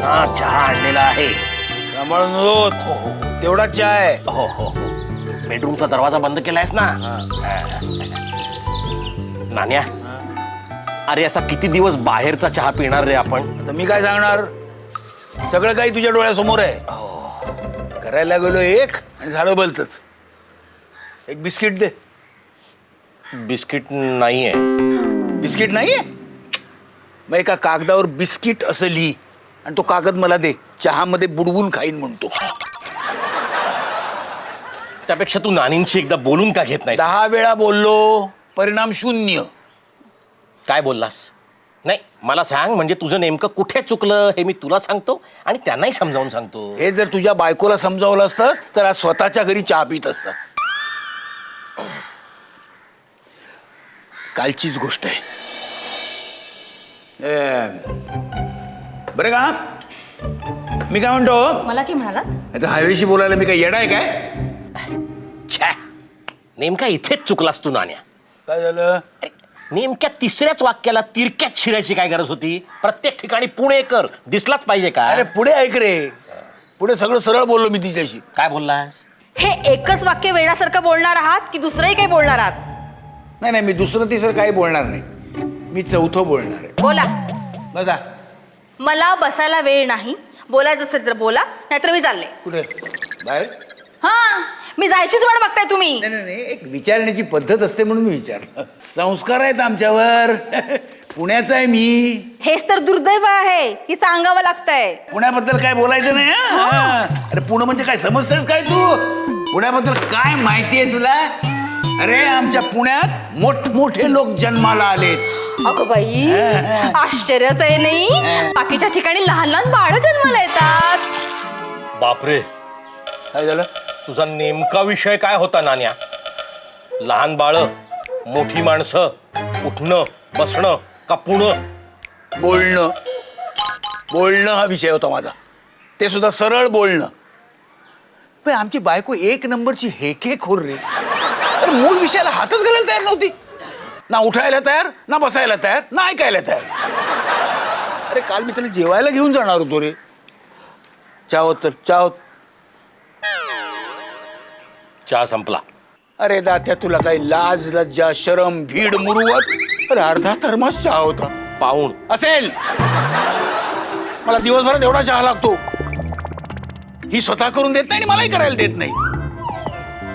हा चहा आणलेला आहे. सांभाळून हो. तेवढा चहा आहे. हो हो हो. बेडरूमचा दरवाजा बंद केलायस ना. नान्या, अरे असा किती दिवस बाहेरचा चहा पिणार रे आपण? आता मी काय सांगणार, सगळं काही तुझ्या डोळ्यासमोर आहे. करायला गेलो एक आणि झालं भलतच. एक बिस्किट दे. बिस्किट नाहीये. बिस्किट नाहीये? मग एका कागदावर बिस्किट असं लिही आणि तो कागद मला दे. चहामध्ये बुडवून खाईन म्हणतो. त्यापेक्षा तू नानींशी एकदा बोलून का घेत नाही? 10 वेळा बोललो, परिणाम शून्य. काय बोललास? नाही मला सांग, म्हणजे तुझं नेमकं कुठे चुकलं हे मी तुला सांगतो आणि त्यांनाही समजावून सांगतो. हे जर तुझ्या बायकोला समजावलं असतं तर आज स्वतःच्या घरी चहा पित असतास. कालचीच गोष्ट आहे. बरं का, मी काय म्हणतो, मला की म्हणालात? आता हायवेशी बोलायला मी काय येडा आहे काय? छ्या, नेमका इथेच चुकलास तू नाण्या. काय झालं? नेमक्या तिसऱ्याच वाक्याला तिरक्यात शिरायची काय गरज होती? प्रत्येक ठिकाणी पुणेकर दिसलाच पाहिजे का? अरे पुढे ऐक रे, पुढे सगळं सरळ बोललो मी तिच्याशी. काय बोललास? हे एकच वाक्य वेळासारखं बोलणार आहात की दुसरंही काही बोलणार आहात? नाही नाही, मी दुसरं तिसरं काही बोलणार नाही. मी चौथं बोलणार आहे. बोला. बघा. मला बसायला वेळ नाही. बोलायचं असेल तर बोला, नाहीतर मी चालले. कुठे? बाहेर? हा, मी जायचीच वाट बघताय तुम्ही. नाही नाही नाही, एक विचारण्याची पद्धत असते म्हणून मी विचारलं. संस्कार आहेत आमच्यावर. पुण्याचा आहे मी. हेच तर दुर्दैव आहे की सांगावं लागतंय. पुण्याबद्दल काय बोलायचं नाही. हा? अरे पुणे म्हणजे काय समजतेस काय तू? पुण्याबद्दल काय माहिती आहे तुला? अरे आमच्या पुण्यात मोठमोठे लोक जन्माला आलेत. अगं बाई, आश्चर्यच आहे नाही? बाकीच्या ठिकाणी लहान लहान बाळ जन्माला येतात. बापरे, काय झालं? तुझा नेमका विषय काय होता नाण्या? लहान बाळ, मोठी माणसं, उठणं बसणं का पुणं? बोलणं. बोलणं हा विषय होता माझा. ते सुद्धा सरळ बोलणं. पण आमची बायको एक नंबरची हेकेखोर रे. अरे मूळ विषयाला हातच घालायला तयार नव्हती. ना उठायला तयार, ना बसायला तयार, ना ऐकायला तयार. अरे काल मी त्याला जेवायला घेऊन जाणार होतो रे. चहा होत तर चहा होत. चहा संपला. अरे दात्या, तुला काही लाज लज्जा शरम भीड मुरुवत? अरे अर्धा थर्मास चहा होता. पाऊण असेल. मला दिवसभरात एवढा चहा लागतो. ही स्वतः करून देत नाही आणि मलाही करायला देत नाही.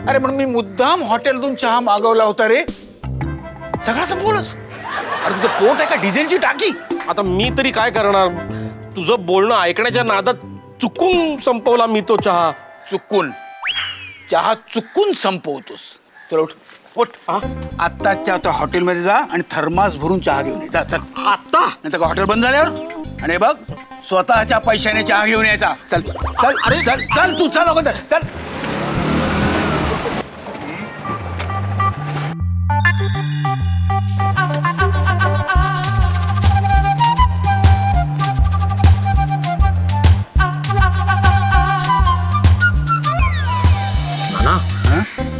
अरे म्हणून मी मुद्दाम हॉटेलतून चहा मागवला होता रे. सगळा संपवलंस. अरे तुझं पोट आहे का डिझेलची टाकी? आता मी तरी काय करणार? तुझं बोलणं ऐकण्याच्या नादात चुकून संपवला मी तो चहा. चुकून? चहा चुकून संपवतोस? चल उठ उठ. आत्ताच्या आता हॉटेलमध्ये जा आणि थर्मास भरून चहा घेऊन ये. जा चल आता. नाही तर हॉटेल बंद झाल्यावर. आणि बघ, स्वतःच्या पैशाने चहा घेऊन यायचा. चल चल. अरे चल चल तू चल अगोदर चल.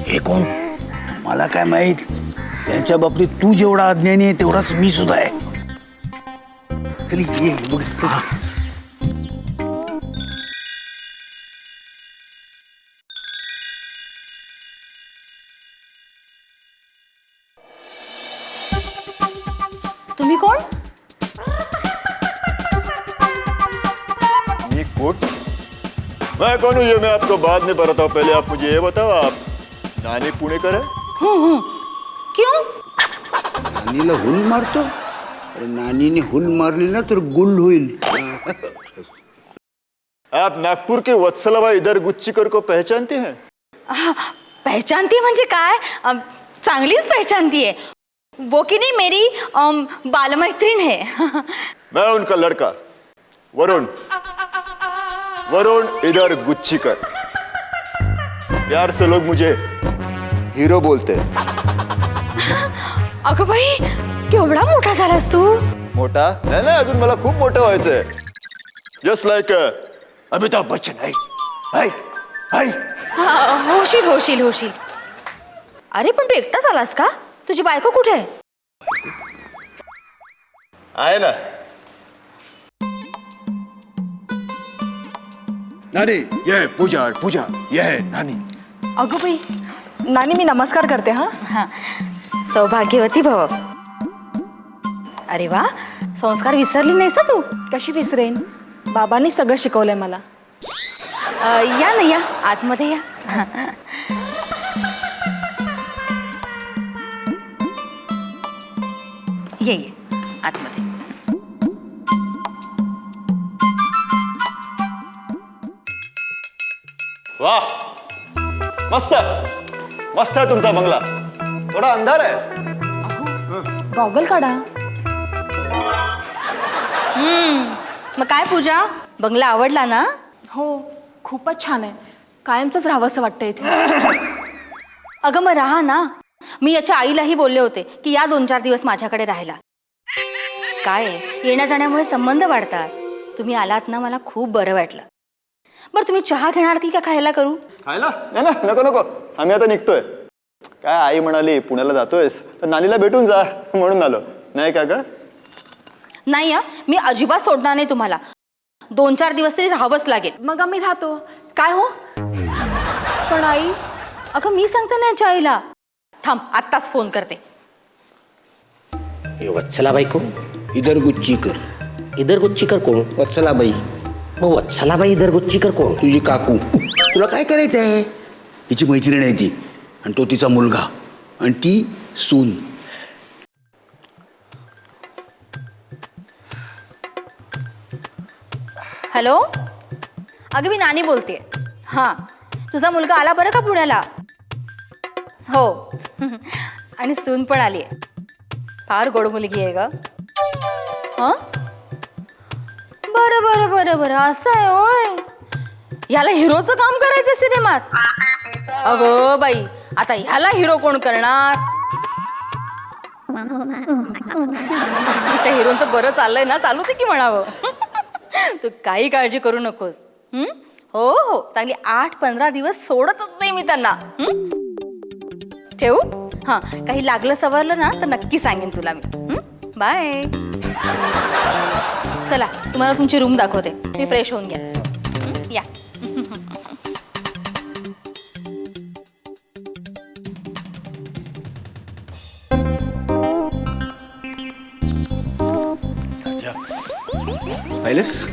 हे कोण? मला काय माहित. त्यांच्या बाबतीत तू जेवढा अज्ञानी आहे तेवढाच मी सुद्धा आहे. चल ये बघ. तुम्ही कोण? ये कोट? मैं कौन हूँ ये मैं आपको बाद में बताता हूँ. पहले आप मुझे ये बताओ, आप नानी पुणेकर है? क्यों? नानीला हुल मारतो. अरे नानीने हुल मारली ना तर गुल होईल. आप नागपुर के वत्सलाबाई इधर गुच्चीकर को पहचानते हैं? पहचानती म्हणजे काय? चांगलीच पहचानती है. वो की नहीं, मेरी बालमैत्रीण है. मैं उनका लड़का वरुण. वरुण इधर गुच्चीकर. प्यार से लोग मुझे हीरो बोलते हैं. अगं बाई, केवढा मोठा झालास तू. मोठा नाही ना, अजून मला खूप मोठं व्हायचंय. Just like Amitabh Bachchan. हाय हाय. होशील होशील होशील. अरे पण तू एकटाच आलास का? तुझी बायको कुठे आहे? आहे ना. नानी ये पूजा पूजा ये है नानी. अगं बाई नानी मी नमस्कार करते हा. हां सौभाग्यवती भव. अरे वा संस्कार विसरली नाहीस हं तू. कशी विसरेन बाबांनी सगळं शिकवलंय मला. या ना या आतमध्ये या. ये ये आतमध्ये. वाह मस्त मस्त आहे तुमचा बंगला. थोडा अंधार आहे. गॉगल काढा. मग काय पूजा बंगला आवडला ना. हो खूपच छान आहे. कायमचंच राहावंसं वाटतं इथे. अगं मग राहा ना. मी याच्या आईलाही बोलले होते की या 2-4 दिवस माझ्याकडे राहायला. काय आहे येण्या जाण्यामुळे संबंध वाढतात. तुम्ही आलात ना मला खूप बरं वाटलं. बरं तुम्ही चहा घेणार की का खायला करू. खायला नाही ना नको नको आम्ही आता निघतोय. काय आई म्हणाली पुण्याला जातोयस तर नानीला भेटून जा म्हणून आलो. नाही का ग. नाही मी अजिबात सोडणार नाही तुम्हाला. 2-4 दिवस तरी राहावंच लागेल. मग आम्ही राहतो. काय हो पण आई. अगं मी सांगते ना याच्या आईला. थांब आत्ताच फोन करते. वत्सलाबाई कोण. इधर गुच्ची कर. इधर गुच्चीकर कोण. वत्सलाबाई मग वत्सलाबाई इधर गुच्चीकर कोण. तुझी काकू. तुला काय करायचं आहे. हिची मैत्रीण आहे ती आणि तो तिचा मुलगा आणि ती सून. हॅलो अगं मी नानी बोलते. हां तुझा मुलगा आला बरं का पुण्याला. हो आणि सून पण आली आहे. फार गोड मुलगी आहे ग. हां बरं बरं बरं बरं असं आहे होय. ह्याला हिरोचं काम करायचं सिनेमात. अगं बाई आता ह्याला हिरो कोण करणार. तिच्या हिरोचं बरं चाललंय ना. चालू ते की म्हणावं. तू काही काळजी करू नकोस. हो हो चांगली 8-15 दिवस सोडतच नाही मी त्यांना. ठेवू. हां काही लागलं सवरलं ना तर नक्की सांगेन तुला मी. बाय. चला तुम्हाला तुमची रूम दाखवते. मी फ्रेश होऊन घ्या. या. पाहिलंस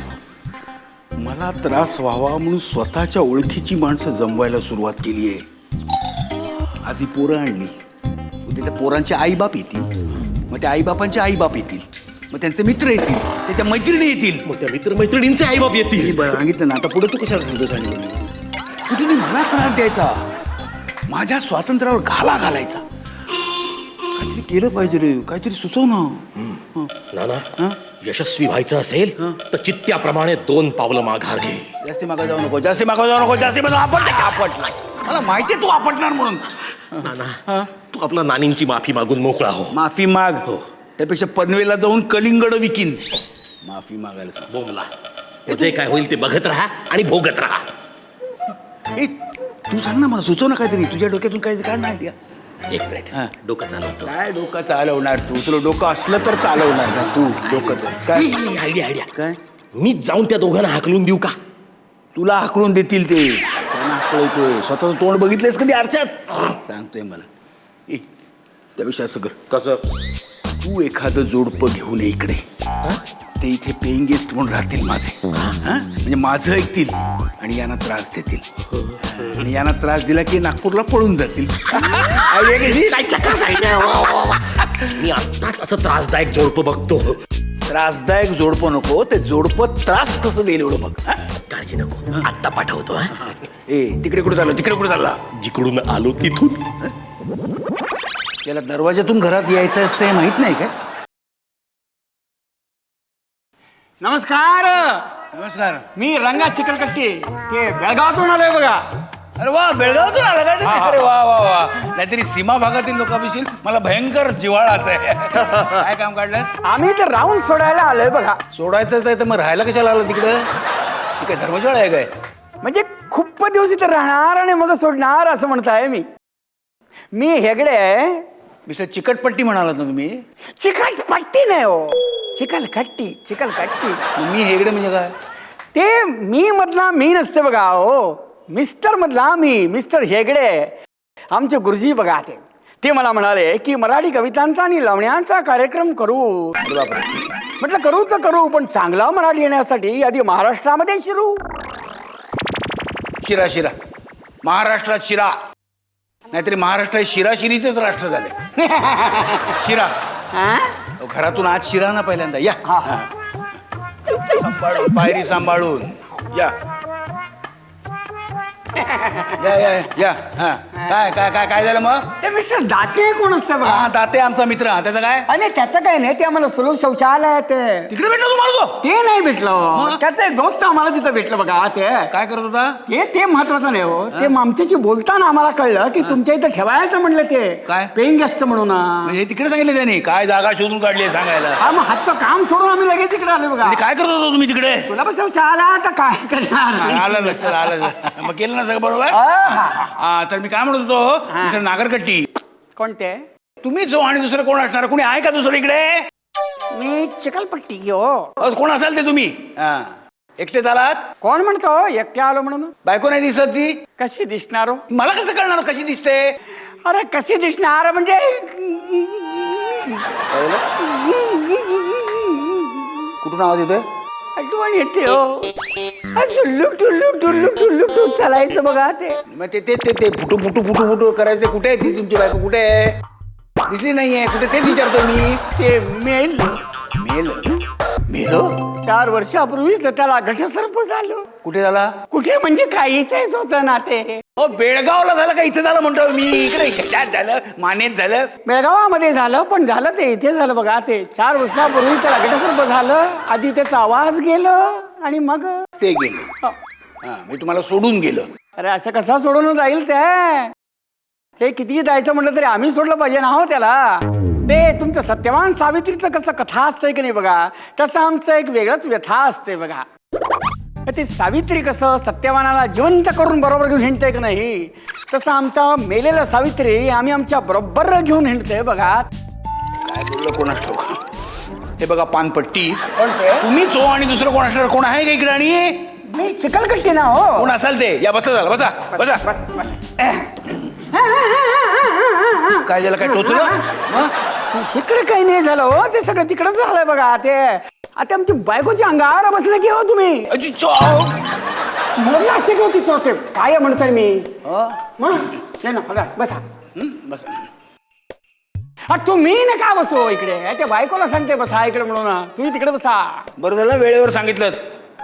मला त्रास व्हावा म्हणून स्वतःच्या ओळखीची माणसं जमवायला सुरुवात केली आहे. आज ही पोरं आणली. उद्या त्या पोरांचे आईबाप येतील. मग त्या आईबापांचे आईबाप येतील. मग त्यांचे मित्र येतील. त्याच्या मैत्रिणी येतील. मग त्या मित्रमैत्रिणींचे आईबाप येतील. मी बरं सांगितलं ना. आता पुढे तू कशाला सांगतोस. आणि कुठे मला त्रास द्यायचा. माझ्या स्वातंत्र्यावर घाला घालायचा. काहीतरी केलं पाहिजे रे. काहीतरी सुचव ना. नाना यशस्वी व्हायचं असेल तर चित्त्याप्रमाणे 2 पावलं माघार घे. जास्ती मागा जाऊ नको. जास्ती मागा जाऊ नको. जास्ती मागा आपटला. मला माहिती आहे तू आपटणार म्हणून. नाना तू आपला नानींची माफी मागून मोकळा हो. माफी माग. त्यापेक्षा पनवेलला जाऊन कलिंगड विकीन. माफी मागायला सांग. बोमला जे काय होईल ते बघत राहा आणि भोगत राहा. ए तू सांग ना मला. सुचव ना काहीतरी. तुझ्या डोक्यातून काहीतरी काढ ना आयडिया. 1 मिनिट डोकं चालवतो. काय डोकं चालवणार तू. तुला डोकं असलं तर चालवणार ना तू. डोकं तर काय आयडिया काय. मीच जाऊन त्या दोघांना हाकलून देऊ का. तुला हाकलून देतील ते. त्यांना हाकलवतोय. स्वतःचं तोंड बघितलंयस कधी आरशात. सांगतोय मला. ए त्यापेक्षा असं कर. कसं. तू एखादं जोडपं घेऊन ये इकडे. ते इथे पेईंग गेस्ट म्हणून राहतील माझे. म्हणजे माझं ऐकतील आणि यांना त्रास देतील. आणि यांना त्रास दिला की नागपूरला पळून जातील. मी आत्ताच असं त्रासदायक जोडपं बघतो. त्रासदायक जोडपं नको. ते जोडपं त्रास कसं देईल एवढं बघ. काळजी नको. आत्ता पाठवतो. ए तिकडे कुठे चालला. तिकडे कुठे चालला. जिकडून आलो तिथून. त्याला दरवाजातून घरात यायचं असतं माहित नाही काय. नमस्कार. नमस्कार. मी रंगा चिकलकट्टी ते बेळगावातून आलोय बघा. अरे वा बेळगावातून आला का. अरे वा वा वा. नाहीतरी सीमा भागातील लोकांविषयी मला भयंकर जिव्हाळाच आहे. काय काम काढलं. आम्ही तर राऊंड सोडायला आलोय बघा. सोडायचंच आहे तर मग राहायला कशाला आलं तिकडं. ती काय धर्मशाळा आहे काय. म्हणजे खूप दिवस इथे राहणार आणि मग सोडणार असं म्हणताय मी. मी हेगडे आहे. मिस्टर चिकटपट्टी म्हणालात ना तुम्ही. चिकटपट्टी नाही हो. चिकलकट्टी. चिकलकट्टी. मी हेगडे म्हणजे काय. ते मी मधला मी नसते बघा हो, मिस्टर मधला मी, मिस्टर हेगडे आमचे गुरुजी बघा ते मला म्हणाले की मराठी कवितांचा आणि लावण्यांचा कार्यक्रम करू. म्हटलं करू तर करू, पण चांगला मराठी येण्यासाठी आधी महाराष्ट्रामध्ये शिरू. शिरा शिरा महाराष्ट्रात शिरा, नाहीतरी महाराष्ट्र शिराशिरीचंच राष्ट्र झाले. शिरा घरातून आज शिरा ना पहिल्यांदा या. सांभाळून पायरी सांभाळून या या या या. हा काय काय काय काय झालं मग? ते मिस्टर दाते कोण असतं बघा? हा दाते आमचा मित्र. त्याचं काय? आणि त्याचं काय नाही, ते आम्हाला सुलभ शौचालय ते तिकडे भेटलो तुम्हाला तो? ते नाही भेटलं. मग? त्याचा एक दोस्त आम्हाला तिथं भेटलं बघा. ते काय करत होता? ते महत्वाचं नाही हो. ते आमच्याशी बोलताना आम्हाला कळलं की तुमच्या इथं ठेवायचं म्हणलं ते काय? पेईंग गेस्ट म्हणून. म्हणजे तिकडे सांगितलं त्यांनी काय जागा शोधून काढली सांगायला? हा मग हातचं काम सोडून आम्ही लगेच इकडे आलो बघा. म्हणजे काय करत होतो तुम्ही तिकडे? सुलभ शौचालय आता काय करणार? आलं लक्षात आलं. मग केलं ना सगळं बरोबर. हा तर मी काय म्हणत होतो, मिस्टर नागरकट्टी कोणते? तुम्हीच हो आणि दुसरं कोण असणार? कोणी आहे का दुसरं इकडे? मी चिखलपट्टी हो. कोण असाल ते तुम्ही? हा एकटेच आलात? कोण म्हणतो एकटे आलो म्हणून? बायको नाही दिसत ती? कशी दिसणार हो? मला कसं कळणार कशी दिसते? अरे कशी दिसणार म्हणजे कुठून आवाज येतोय? आठवण येते हो. असं लुटू लुटू लुटू लुटू चालायचं बघा ते. मग ते फुटू फुटू फुटू फुटू करायचे. कुठे आहे ती तुमची बायको? कुठे आहे? दिसली नाहीये कुठे, तेच विचारतोय मी. ते मेल मेल मेलो? 4 वर्षापूर्वीच तर त्याला घटसर्प झालं. कुठे झाला? कुठे म्हणजे काय इथेच होतं ना ते. हो बेळगावला झालं का इथं झालं म्हणतो मी? इकडे त्यात झालं, मानेत झालं. बेळगावामध्ये झालं, पण झालं ते इथे झालं बघा. ते 4 वर्षापूर्वी त्याला घटसर्प झालं. आधी त्याचा आवाज गेलं आणि मग ते गेलं. हा मी तुम्हाला सोडून गेलं. अरे असं कसा सोडून जाईल ते किती जायचं म्हटलं तरी आम्ही सोडलं पाहिजे ना हो त्याला. ते तुमचं सत्यवान सावित्रीचं कसं कथा असतंय की नाही बघा, तसं आमचं एक वेगळंच व्यथा असते बघा. ते सावित्री कसं सत्यवानाला जिवंत करून बरोबर घेऊन हिंडते की नाही, तसं आमचा मेलेला सावित्री आम्ही आमच्या बरोबर घेऊन हिंडते बघा. काय बोललं कोणास ठाऊक. हे बघा पानपट्टी कोणते? तुम्हीच हो आणि दुसरं कोण असणार? कोण आहे का इकडे? आणि मी चिखलकट्टी ना हो. कोण असाल ते? या बसा झालं, बसा बसा. काय झालं? काय टोचलं? इकडे काही नाही झालं हो. ते सगळं तिकडच झालंय बघा. ते आता आमची बायकोची अंगावर बसलं की हो तुम्ही. मोडला असते की तिचं ते काय म्हणताय मी? ना बसा. तुम्ही ना का बसो इकडे? त्या बायकोला सांगते बसा इकडे म्हणून, तुम्ही तिकडे बसा. बरं झालं वेळेवर सांगितलं.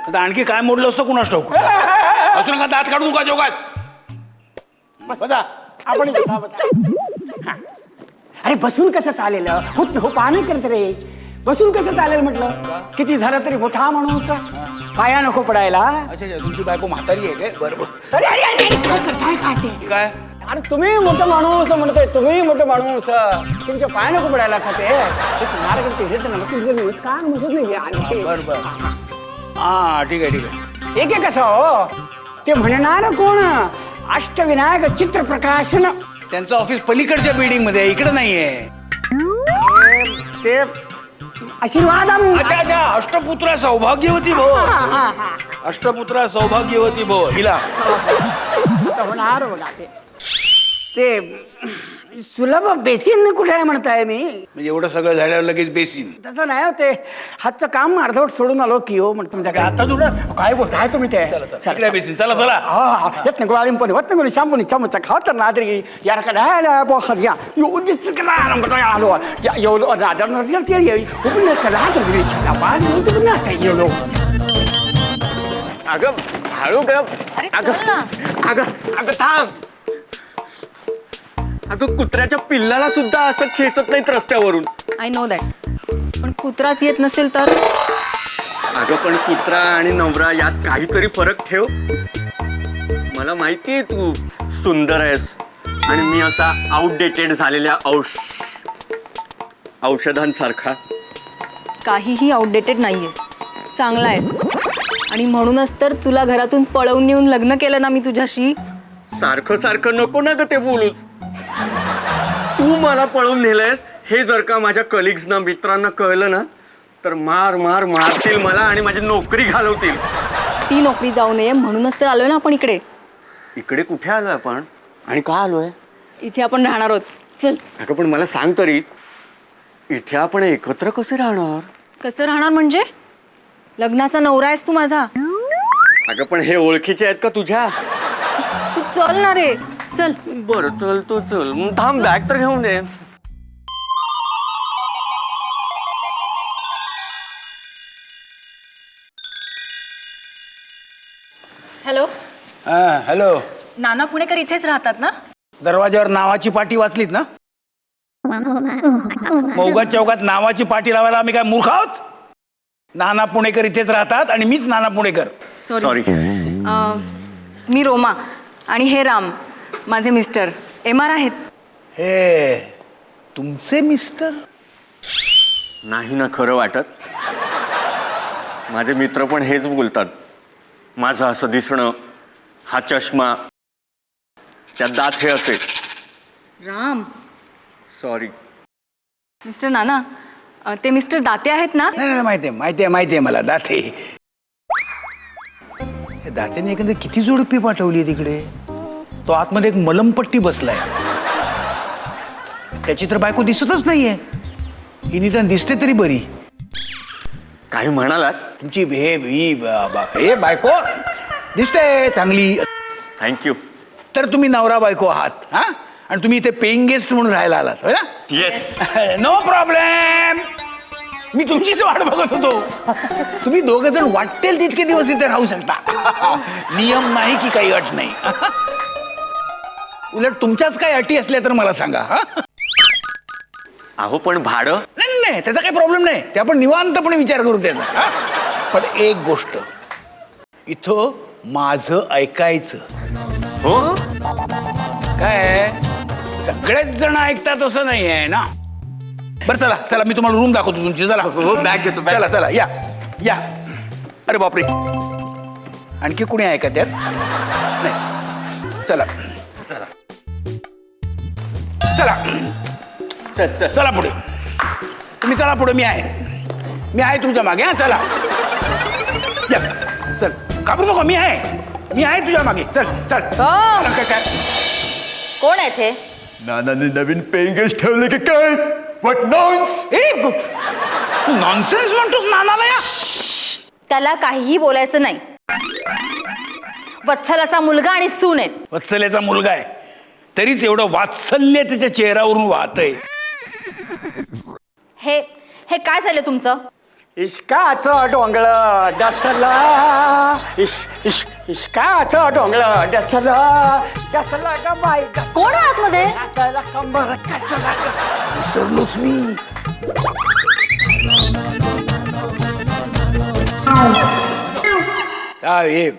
आता आणखी काय मोडलं असतं कुणास ठाऊक. असून का दात काढू नका जोगात. बसा. आपण बसा बसा. अरे बसून कसं चालेल? हो पाणी करत रे. बसून कसं चालेल म्हटलं? किती झालं तरी मोठा माणूस, पाया नको पडायला. अच्छा तुमची बायको म्हातारी आहे काय? बरोबर. अरे अरे अरे काय करताय काय ते? काय? अरे तुम्ही मोठं माणूस म्हणतोय, तुम्ही मोठं माणूस, तुमच्या पाय नको पडायला खाते. मार्गडते हे तर नमस्कार म्हणत नाही. बरोबर. हा ठीक आहे ठीक आहे. एक कसं हो ते म्हणणार कोण? अष्टविनायक चित्रप्रकाशन. त्यांचं ऑफिस पलीकडच्या बिल्डिंग मध्ये, इकडे नाहीये. ते आशीर्वाद. अच्छा अच्छा अष्टपुत्रा सौभाग्यवती भो. अष्टपुत्रा सौभाग्यवती भो. हिला होणार बघा. ते सुलभ बेसिन कुठे आहे म्हणताय मी? म्हणजे एवढं सगळं झाल्यावर लगेच बेसिन? तसं नाही होते. हातचं काम अर्धवट सोडून आलो की हो. म्हणजे तुमच्या आता थोडं काय बोलताय तुम्ही ते? इकडे बेसिन. चला चला. येत नाही गोळाळीम पण होत नाही शांपूनी चमचा खावत ना तरी यार का या उद्दिष्ट करा आलो एवढं राजा एवढं. अगं हळू ग. अरे अगं चल ना. अगं अगं थांब. अगं कुत्र्याच्या पिल्लाला सुद्धा असं खेचत नाहीत रस्त्यावरून. I know that. पण कुत्राच येत नसेल तर? अगं पण कुत्रा आणि नवरा यात काहीतरी फरक ठेव. मला माहितीये तू सुंदर आहेस आणि मी असा आउटडेटेड झालेल्या औषधांसारखा. काहीही आउटडेटेड नाहीयेस, चांगला आहेस. आणि म्हणूनच तर तुला घरातून पळवून नेऊन लग्न केलं ना मी तुझ्याशी. सारखं सारखं नको ना ग ते बोलूच. तू मला पळून नेलंयस हे जर का माझ्या कलिग्सना मित्रांना कळलं ना तर मारतील मला आणि माझी नोकरी घालवतील. ती नोकरी जाऊ नये म्हणूनच तर आलोय ना आपण इकडे. इकडे कुठे आलोय आपण आणि का आलोय? इथे आपण राहणार आहोत. चल. अगं पण मला सांग तरी, इथे आपण एकत्र कसे राहणार? कसं राहणार म्हणजे? लग्नाचा नवरा आहेस तू माझा. अगं पण हे ओळखीचे आहेत का तुझ्या? तू चल ना रे, चल. बरं चल तो चल. मग थांब, बॅग तर घेऊन दे. हॅलो. हॅलो. नाना पुणेकर इथेच राहतात ना? दरवाजावर नावाची पाटी वाचलीत ना? मौगात चौकात नावाची पाटी लावायला आम्ही काय मूर्ख आहोत? नाना पुणेकर इथेच राहतात आणि मीच नाना पुणेकर. सॉरी. मी रोमा आणि हे राम माझे मिस्टर MR आहेत. हे तुमचे मिस्टर? नाही ना खरं वाटत. माझे मित्र पण हेच बोलतात. माझं असं दिसणं, हा चष्मा, त्यात दात हे असे. राम. सॉरी. मिस्टर नाना, ते मिस्टर दाते आहेत ना? नाही माहिती आहे मला दाते. दात्याने एकंदर किती जोडपी पाठवली तिकडे. तो आतमध्ये एक मलमपट्टी बसलाय. त्याची तर बायको दिसतच नाहीये. ही निदान दिसते तरी बरी. काही म्हणालात? तुमची हे बायको दिसते चांगली. थँक्यू. तर तुम्ही नवरा बायको आहात हा, आणि तुम्ही इथे पेईंग गेस्ट म्हणून राहायला आलात होय ना? येस. No problem. मी तुमचीच वाट बघत होतो. तुम्ही दोघं जण वाटेल तितके दिवस इथे राहू शकता. नियम नाही की काही अट नाही. उलट तुमच्याच काही अटी असल्या तर मला सांगा. हा? अहो पण भाडं? नाही त्याचा काही प्रॉब्लेम नाही. ते आपण निवांतपणे विचार करू त्याचा. हा? पण एक गोष्ट, इथं माझं ऐकायचं. हो. काय सगळेच जण ऐकतात असं नाही आहे ना. बरं चला मी तुम्हाला रूम दाखवतो तुमची. चला बॅग घेतो. चला या. अरे बापरे, आणखी कुणी आहे का त्यात? नाही. चला पुढे. तुम्ही चला पुढे. मी आहे तुमच्या मागे. हा चला या. चल घाबरू नको. मी आहे तुझ्या मागे. चल काय कोण आहे ते? नानाने नवीन पेईंग गेस्ट ठेवले की काय? व्हॉट नॉनसेन्स म्हणतोस नानाला? या त्याला काहीही बोलायचं नाही. वत्सलाचा मुलगा आणि सून आहेत. वत्सल्याचा मुलगा आहे तरीच एवढं वात्सल्य त्याच्या चेहऱ्यावरून वाहतंय. हे काय झालं तुमचं? इश्काचं डोंगळ डसला, इश्काचं डोंगळ डसला का बाई. कोण आहे आतमध्ये? कंबर कसला विसरलोच मी. हे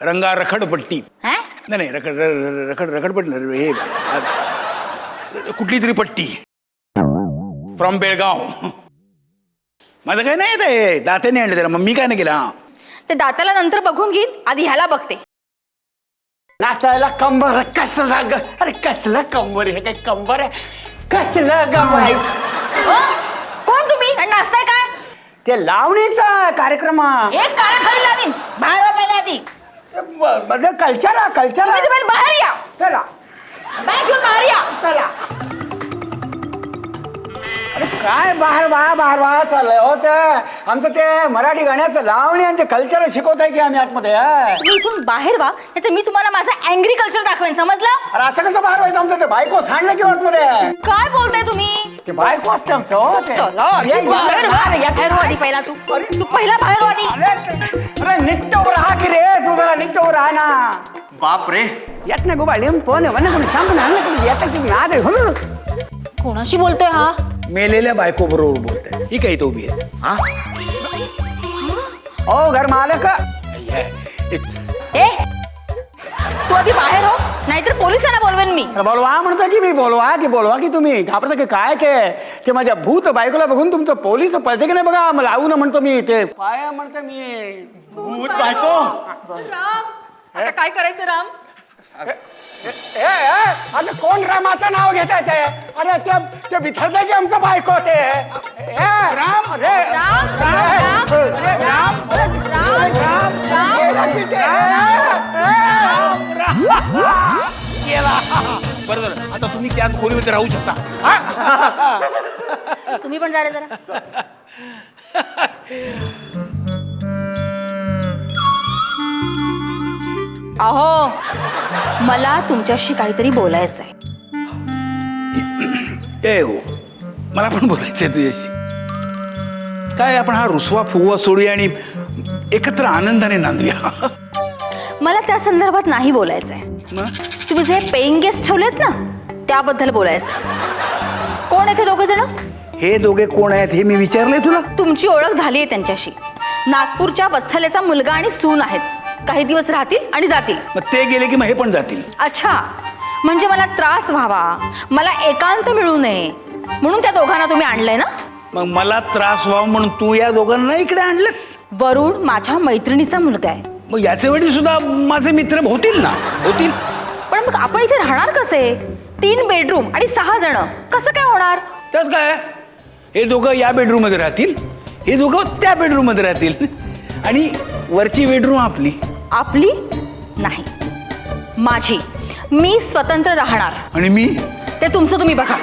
रंगा रखडपट्टी. हा? नाही रखडपट्टी. हे कुठली तरी पट्टी फ्रॉम बेळगाव. माझं काय नाही ते दात्याने आणलं त्याला. मग मी काय नाही केलं. ते दाताला नंतर बघून घेईन, आधी ह्याला बघते. नाचायला कंबर कसला ग. अरे कसलं कंबर. हे काय कंबर आहे? कसलं ग बाई. कोण तुम्ही आणि नाचताय काय? ते लावणीचा कार्यक्रम. एक काळा खाली लावीन. बाहेर वा पहिला आधी. कल्चर तुम्ही तर पहिले बाहेर या. चला बॅग घेऊन बाहेर या. चला. अरे काय बाहेर वा चाललंय हो. ते आमचं ते मराठी गाण्याचं लावणी आणि ते कल्चर शिकवत आहे की आम्ही आतमध्ये. तुम्ही इथून बाहेर वा, नाहीतर मी तुम्हाला माझं अँग्री कल्चर दाखवेन. समजलं? अरे असं कसं बाहेर व्हायचं? आमचं ते बायको सांडलं की आतमध्ये. काय बोलताय तुम्ही? ते बायको असते आमचं हो ते. चला, तू बाहेर वा. बाहेर वा आधी पहिला. तू पहिला बाहेर वा आधी. अरे निघतो राहा की रे. तू जरा निघतो राहा ना. बाप रे. येत नाही गोबाळी फोन कोणी सांगून आणलं की येतं की ना रे. कोणाशी बोलतोय हा? मेलेल्या बायको बरोबर बोलताय. ही काही तो उभी आहे. हा? ओ घर मालक. ए, तू आधी बाहेर हो, नाहीतर पोलिसांना बोलवेन मी. बोलवा म्हणतो की मी. बोलवा की तुम्ही घाबरता की काय ते माझ्या भूत बायकोला बघून तुमचं पोलीस पळते की नाही बघा. मला लावू ना म्हणतो मी. ते पाया म्हणतो मी. भूत बायको. राम, आता काय करायचं राम? अरे कोण रामाचं नाव घेत आहे ते? अरे ते विठ्ठल की आमचं बायको ते राम अरे बरं झालं आता तुम्ही त्या खोलीमध्ये राहू शकता. तुम्ही पण जा रे जरा. अहो मला तुमच्याशी काहीतरी बोलायचं आहे. ए हो मला पण बोलायचंय तुझ्याशी. काय आपण हा रुसवा फुगवा सोडूया आणि एकत्र आनंदाने नांदूया. मला त्या संदर्भात नाही बोलायचंय. तुम्ही जे पेइंग गेस्ट ठेवलेत ना त्याबद्दल बोलायचंय. कोण आहेत हे दोघे जण? हे दोघे कोण आहेत हे मी विचारलंय तुला. तुमची ओळख झाली आहे त्यांच्याशी. नागपूरच्या वत्सलेचा मुलगा आणि सून आहेत. काही दिवस राहतील आणि जातील. मग ते गेले की मग हे पण जातील. अच्छा, म्हणजे मला त्रास व्हावा, मला एकांत मिळू नये म्हणून त्या दोघांना तुम्ही आणलंय ना? मग मला त्रास व्हावा म्हणून तू या दोघांना इकडे आणलंस. वरुण माझ्या मैत्रिणीचा मुलगा आहे. मग याचे वडील सुद्धा माझे मित्र होतील ना? होतील. पण मग आपण इथे राहणार कसे? 3 बेडरूम आणि 6 जण कसं काय होणार? त्याच काय हे दोघं या बेडरूम मध्ये राहतील, हे दोघं त्या बेडरूम मध्ये राहतील आणि वरची बेडरूम आपली. आपली नाही, माझी. मी स्वतंत्र राहणार. आणि मी ते तुमचं तुम्ही बघा.